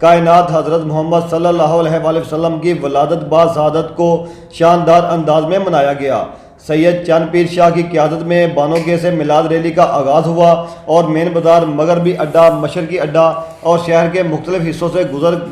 کائنات حضرت محمد صلی اللہ علیہ وآلہ وسلم کی ولادت باسعادت کو شاندار انداز میں منایا گیا۔ سید چند پیر شاہ کی قیادت میں بانوگے سے میلاد ریلی کا آغاز ہوا اور مین بازار مغربی اڈا، مشرقی اڈا اور شہر کے مختلف حصوں سے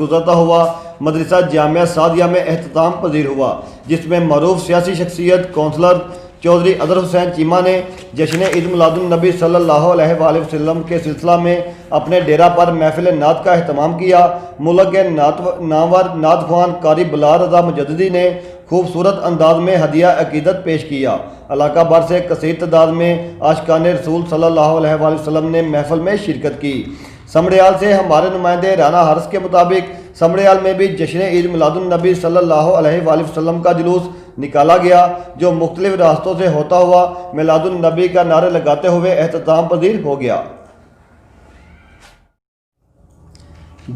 گزرتا ہوا مدرسہ جامعہ سعدیہ میں اختتام پذیر ہوا، جس میں معروف سیاسی شخصیت کونسلر چودھری اظہر حسین چیمہ نے جشن عید میلاد النبی صلی اللہ علیہ وآلہ وسلم کے سلسلہ میں اپنے ڈیرہ پر محفل نعت کا اہتمام کیا۔ ملک کے نامور نعت خوان قاری بلال رضا مجددی نے خوبصورت انداز میں ہدیہ عقیدت پیش کیا۔ علاقہ بھر سے کثیر تعداد میں عاشقان رسول صلی اللہ علیہ وآلہ وسلم نے محفل میں شرکت کی۔ سمڑیال سے ہمارے نمائندے رانا حارث کے مطابق سمڑیال میں بھی جشن عید میلاد النبی صلی اللہ علیہ وآلہ وسلم کا جلوس نکالا گیا، جو مختلف راستوں سے ہوتا ہوا میلاد النبی کا نعرے لگاتے ہوئے اختتام پذیر ہو گیا۔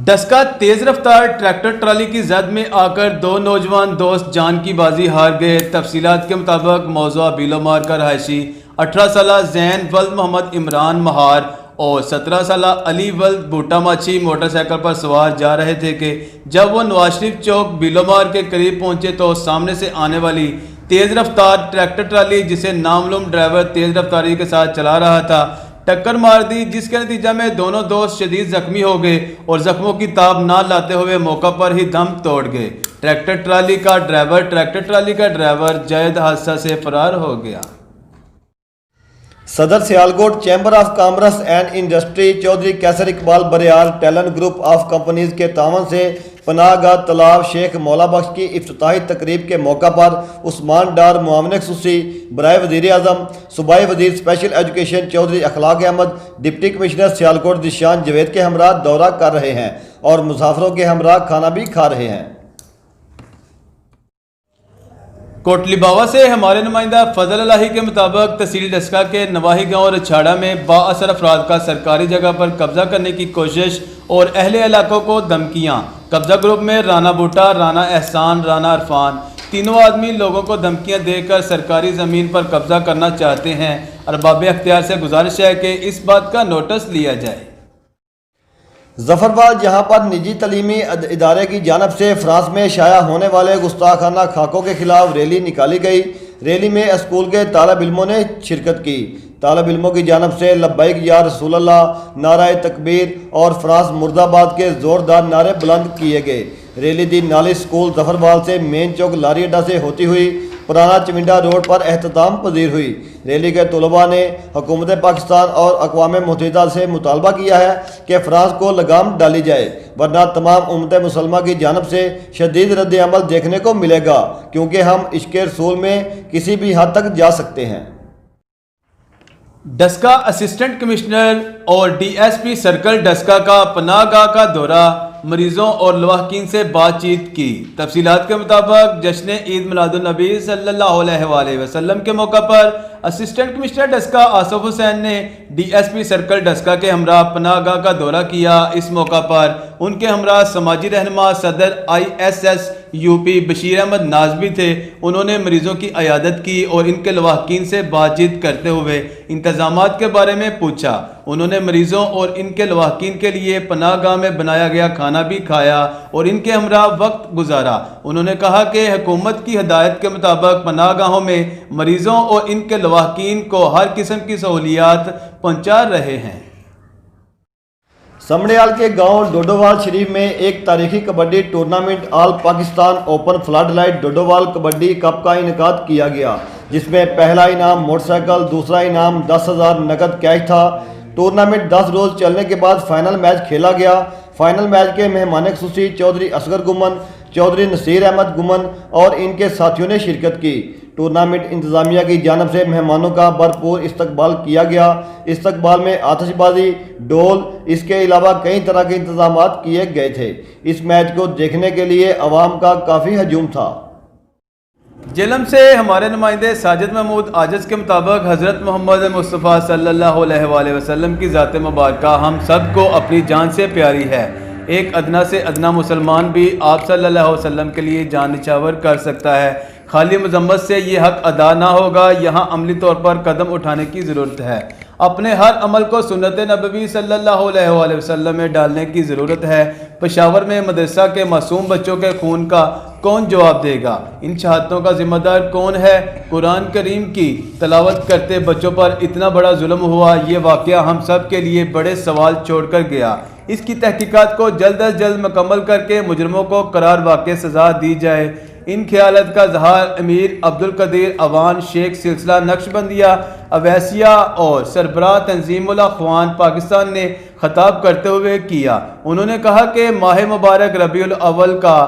ڈسکا تیز رفتار ٹریکٹر ٹرالی کی زد میں آ کر 2 نوجوان دوست جان کی بازی ہار گئے۔ تفصیلات کے مطابق موضوع بیلومار کا رہائشی 18 سالہ زین ولد محمد عمران مہار اور 17 سالہ علی ولد بوٹا ماچھی موٹر سائیکل پر سوار جا رہے تھے کہ جب وہ نواز شریف چوک بیلومار کے قریب پہنچے تو سامنے سے آنے والی تیز رفتار ٹریکٹر ٹرالی جسے نامعلوم ڈرائیور تیز رفتاری کے ساتھ چلا رہا تھا ٹکر مار دی، جس کے نتیجہ میں دونوں دوست شدید زخمی ہو گئے اور زخموں کی تاب نہ لاتے ہوئے موقع پر ہی دم توڑ گئے۔ ٹریکٹر ٹرالی کا ڈرائیور جائد حادثہ سے فرار ہو گیا۔ صدر Sialkot chamber of commerce and industry Chaudhry Qaiser Iqbal Baryal Talon group of companies کے تعاون سے پناہ گاہ تالاب شیخ مولا بخش کی افتتاحی تقریب کے موقع پر عثمان ڈار معاون خصوصی برائے وزیر اعظم صوبائی وزیر اسپیشل ایجوکیشن چودھری اخلاق احمد، ڈپٹی کمشنر سیالکوٹ ذیشان جاوید کے ہمراہ دورہ کر رہے ہیں اور مسافروں کے ہمراہ کھانا بھی کھا رہے ہیں۔ کوٹلی باوا سے ہمارے نمائندہ فضل الہی کے مطابق تحصیل ڈسکا کے نواحی گاؤں رچھاڑا میں با اثر افراد کا سرکاری جگہ پر قبضہ کرنے کی کوشش اور اہل علاقوں کو دھمکیاں۔ قبضہ گروپ میں رانا بوٹا، رانا احسان، رانا عرفان تینوں آدمی لوگوں کو دھمکیاں دے کر سرکاری زمین پر قبضہ کرنا چاہتے ہیں۔ ارباب اختیار سے گزارش ہے کہ اس بات کا نوٹس لیا جائے۔ ظفرباد جہاں پر نجی تعلیمی ادارے کی جانب سے فرانس میں شائع ہونے والے گستاخانہ خاکوں کے خلاف ریلی نکالی گئی۔ ریلی میں اسکول کے طالب علموں نے شرکت کی۔ طالب علموں کی جانب سے لبیک یا رسول اللہ، نعرہ تکبیر اور فرانس مرد آباد کے زوردار نعرے بلند کیے گئے۔ ریلی دی نالی اسکول ظفرباد سے مین چوک لاری اڈا سے ہوتی ہوئی پرانا چمنڈا روڈ پر اختتام پذیر ہوئی۔ ریلی کے طلباء نے حکومت پاکستان اور اقوام متحدہ سے مطالبہ کیا ہے کہ فرانس کو لگام ڈالی جائے، ورنہ تمام امت مسلمہ کی جانب سے شدید رد عمل دیکھنے کو ملے گا، کیونکہ ہم عشق رسول میں کسی بھی حد تک جا سکتے ہیں۔ ڈسکا اسسٹنٹ کمشنر اور D S P circle Daska کا پناہ گاہ کا دورہ، مریضوں اور لواحقین سے بات چیت کی۔ تفصیلات کے مطابق جشن عید میلاد النبی صلی اللہ علیہ وآلہ وسلم کے موقع پر اسسٹنٹ کمشنر ڈسکا آصف حسین نے D S P circle Daska کے ہمراہ پناہ گاہ کا دورہ کیا۔ اس موقع پر ان کے ہمراہ سماجی رہنما صدر ISS UP بشیر احمد ناز بھی تھے۔ انہوں نے مریضوں کی عیادت کی اور ان کے لواحقین سے بات چیت کرتے ہوئے انتظامات کے بارے میں پوچھا۔ انہوں نے مریضوں اور ان کے لواحقین کے لیے پناہ گاہ میں بنایا گیا کھانا بھی کھایا اور ان کے ہمراہ وقت گزارا۔ انہوں نے کہا کہ حکومت کی ہدایت کے مطابق پناہ گاہوں میں مریضوں اور ان کے لواحقین کو ہر قسم کی سہولیات پہنچا رہے ہیں۔ سمڑیال کے گاؤں ڈوڈووال شریف میں ایک تاریخی kabaddi tournament all Pakistan open floodlight Dodowal kabaddi cup کا انعقاد کیا گیا، جس میں پہلا انعام موٹر سائیکل، دوسرا انعام 10,000 نقد کیش تھا۔ ٹورنامنٹ 10 روز چلنے کے بعد فائنل میچ کھیلا گیا۔ فائنل میچ کے مہمان خصوصی چودھری اصغر گمن، چودھری نصیر احمد گمن اور ان کے ساتھیوں نے شرکت کی۔ ٹورنامنٹ انتظامیہ کی جانب سے مہمانوں کا بھرپور استقبال کیا گیا۔ استقبال میں آتش بازی، ڈول، اس کے علاوہ کئی طرح کے انتظامات کیے گئے تھے۔ اس میچ کو دیکھنے کے لیے عوام کا کافی ہجوم تھا۔ جہلم سے ہمارے نمائندے ساجد محمود عاجز کے مطابق حضرت محمد مصطفیٰ صلی اللہ علیہ وآلہ وسلم کی ذات مبارکہ ہم سب کو اپنی جان سے پیاری ہے۔ ایک ادنا سے ادنا مسلمان بھی آپ صلی اللہ علیہ وسلم کے لیے جان نچھاور کر سکتا ہے۔ خالی مذمت سے یہ حق ادا نہ ہوگا، یہاں عملی طور پر قدم اٹھانے کی ضرورت ہے۔ اپنے ہر عمل کو سنت نبوی صلی اللہ علیہ وآلہ وسلم میں ڈالنے کی ضرورت ہے۔ پشاور میں مدرسہ کے معصوم بچوں کے خون کا کون جواب دے گا؟ ان شہادتوں کا ذمہ دار کون ہے؟ قرآن کریم کی تلاوت کرتے بچوں پر اتنا بڑا ظلم ہوا، یہ واقعہ ہم سب کے لیے بڑے سوال چھوڑ کر گیا۔ اس کی تحقیقات کو جلد از جلد مکمل کر کے مجرموں کو قرار واقع سزا دی جائے۔ ان خیالات کا اظہار امیر عبدالقدیر اوان شیخ سلسلہ نقشبندیہ اویسیہ اور سربراہ تنظیم الاخوان پاکستان نے خطاب کرتے ہوئے کیا۔ انہوں نے کہا کہ ماہ مبارک ربیع الاول کا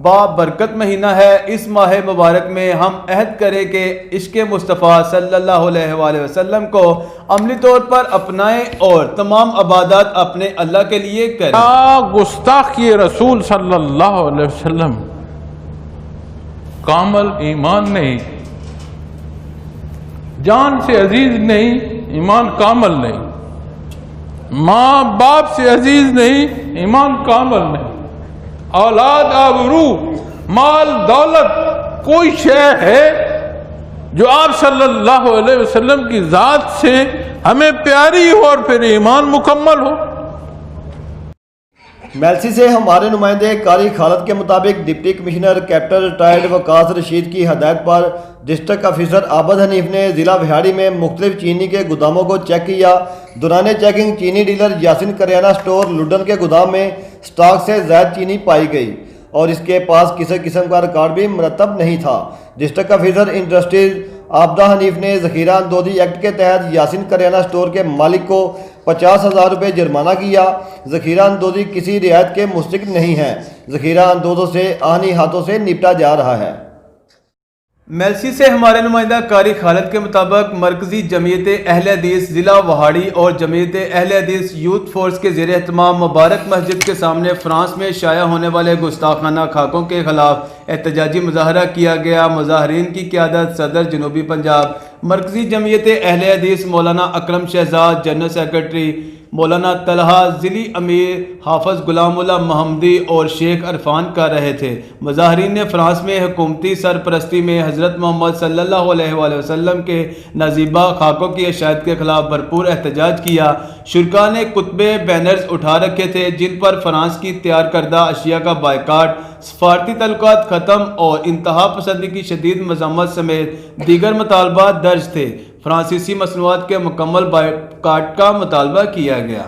بابرکت مہینہ ہے۔ اس ماہ مبارک میں ہم عہد کریں کہ عشق مصطفیٰ صلی اللہ علیہ وآلہ وسلم کو عملی طور پر اپنائیں اور تمام عبادات اپنے اللہ کے لیے کریں۔ گستاخی رسول صلی اللہ علیہ وسلم کامل ایمان نہیں، جان سے عزیز نہیں، ایمان کامل نہیں، ماں باپ سے عزیز نہیں، ایمان کامل نہیں، اولاد آبرو مال دولت کوئی شے ہے جو آپ صلی اللہ علیہ وسلم کی ذات سے ہمیں پیاری ہو اور پھر ایمان مکمل ہو۔ میلسی سے ہمارے نمائندے قاری خالد کے مطابق ڈپٹی کمشنر کیپٹن ریٹائرڈ وقاص رشید کی ہدایت پر ڈسٹرکٹ آفیسر عابد حنیف نے ضلع وہاڑی میں مختلف چینی کے گوداموں کو چیک کیا۔ دوران چیکنگ چینی ڈیلر یاسین کریانہ سٹور لڈن کے گودام میں سٹاک سے زائد چینی پائی گئی اور اس کے پاس کسی قسم کا ریکارڈ بھی مرتب نہیں تھا۔ District officer industries Abida Hanif نے ذخیرہ اندوزی ایکٹ کے تحت یاسین کریانہ سٹور کے مالک کو 50,000 روپے جرمانہ کیا۔ ذخیرہ اندوزی کسی رعایت کے مستحق نہیں ہے، ذخیرہ اندوزوں سے آہنی ہاتھوں سے نپٹا جا رہا ہے۔ میلسی سے ہمارے نمائندہ قاری خالد کے مطابق مرکزی جمعیت اہل حدیث ضلع وہاڑی اور جمعیت اہل حدیث یوتھ فورس کے زیر اہتمام مبارک مسجد کے سامنے فرانس میں شائع ہونے والے گستاخانہ خاکوں کے خلاف احتجاجی مظاہرہ کیا گیا۔ مظاہرین کی قیادت صدر جنوبی پنجاب مرکزی جمعیت اہل حدیث مولانا اکرم شہزاد، جنرل سیکرٹری مولانا طلحہ، ضلعی امیر حافظ غلام اللہ محمدی اور شیخ عرفان کر رہے تھے۔ مظاہرین نے فرانس میں حکومتی سرپرستی میں حضرت محمد صلی اللہ علیہ وآلہ وسلم کے نازیبہ خاکوں کی اشاعت کے خلاف بھرپور احتجاج کیا۔ شرکاء نے کتبے بینرز اٹھا رکھے تھے جن پر فرانس کی تیار کردہ اشیاء کا بائیکاٹ، سفارتی تعلقات ختم اور انتہا پسندی کی شدید مذمت سمیت دیگر مطالبات درج تھے۔ فرانسیسی مصنوعات کے مکمل بائیکاٹ کا مطالبہ کیا گیا۔